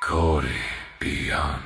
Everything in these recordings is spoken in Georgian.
Glory beyond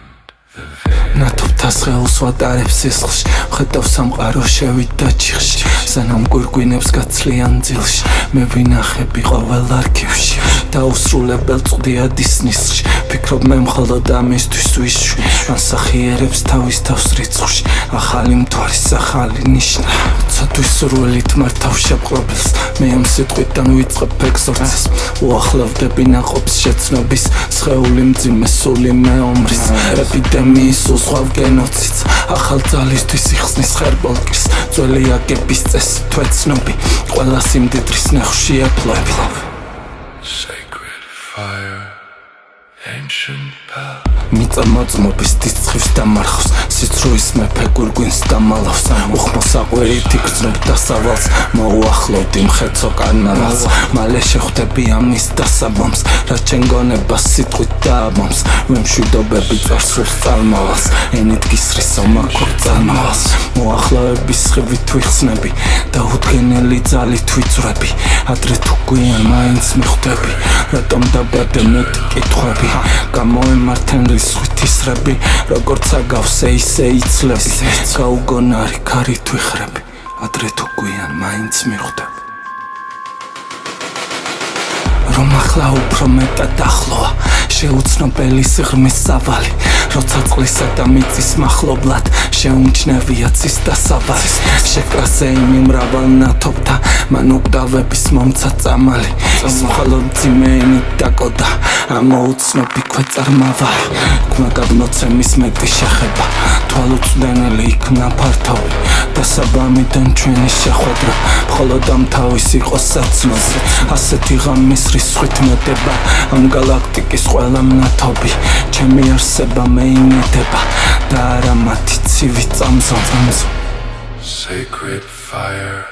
the veil. ნათობთას ხელს ვატარებ სისხლში, ხედავ სამყარო შევიდა ჩიხში, სანამ გვირგვინებს გაცლიან ძილში, მე ვინახები ყოველ არქივში, დაუსრულებელ წვდიადის ნისლში, ფიქრობ მე მხოლოდ ამისთვის ვიშვი, ასახიერებს თავის თავს რიცხვში, ახალი მთვარის ახალი ნიშნა, ცოდვის სურვილით მართავ შეპყრობილს, მე ამ სიტყვიდან ვიწყებ ეგზორციზმს, უახლოვდები ნაყოფს შეცნობის, სხეული მძიმე სული მეომრის, ეპიდემიის უზღვავ გენოციდს, ახალ ძალისთვის იხსნის ხერბოლკის, ძველი აგების წესი თვეცნობი, ყველა სიმდიდრის ნეხში ეფლობი. Sacred fire, ancient path. მიწა-მოწმობის დისცხვის დამარხოს, სიცრუის მეფე გვირგვინს დამალავს, უხმო საყვირით იგრძნობ დასავალს, მოუახლოვდი მხეცო კანალს, მალე შეხვდები ამის დასაბამს, რაც ჩემ გონებას სიტყვით დააბამს, ვემშვიდობები წარსულს წალმავალს, ენით გისრის ომაქორ წალმავალს, მოახლოების სხივით ვიხსნები და უდგენელი ძალით ვიწვრები, ადრე თუ გვიან მაინც მიხვდები, რატომ დაბადე მეტი კითხვები, გამოემართენ რისხვით ისრები, როგორც აგავსე ისე იცლები, გაუგონარი ქარით ვიხრები, ადრე თუ გვიან მაინც მიხვდები. რომ ახლა უფრო მეტად ახლოა, შეუცნობელი სიღრმის სავალი, როცა წყლისა და მიწის მახლობლად შეუმჩნევია ცის დასავალი, შეკრასე იმი მრავალ ნათობთა, მან უკვდავების მომცა წამალი, ის მხოლოდ ძიმეენით დაკოდა, ამოუცნობი ქვეწარმავალი, ქმა გადმოცემის მეტი შეხება, თვალუწვდენელი იქნა ფართოვი, დასაბამიდან ჩვენი შეხვედრა, მხოლოდ ამ თავის იყო საცნობი, ასეთი ღამის რისხვით ნოდება, ამ გალაქტიკის ყველა მნათობი, ჩემი არსება მეიმედება და არა მათი ცივი წამზო. Sacred fire,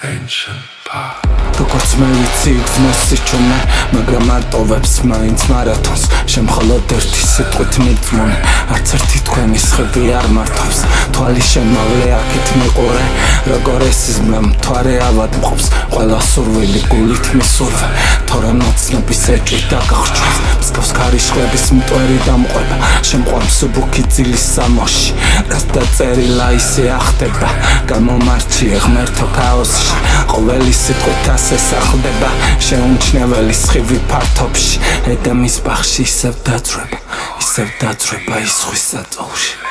ancient path. როგორც მე ვიცი იგრძნოს სიჩუმე, მაგრამ ატოვებს მაინც მარათონს, შემხოლოდ ერთი სიტყვით მიწმუნე, არც ერთი თქვენი სხივი არ მართობს, თვალი შემავლე აქეთ მიყურე, როგორ ესიზმრა მთვარე ავად მყოფს, ყველა სურვილი გულით მისურვე, თორემ ნაცნობის ეჭვი დაგახრჩვეს, მსგავს ქარიშხლების მტვერი დამყვება, შემყვარ მსუბუქი ძილის სამოში, რაც დაწერილა ისე ახდება, გამომარჩიე ღმერთო ქაოსში, ყოველი სიტყვით ასე სახლდება, შეუმჩნეველი სხივი ფართობში, ედემის ბაღში ისევ დაძვრება, ისევ დაძვრება ის ზღვის საწოლში.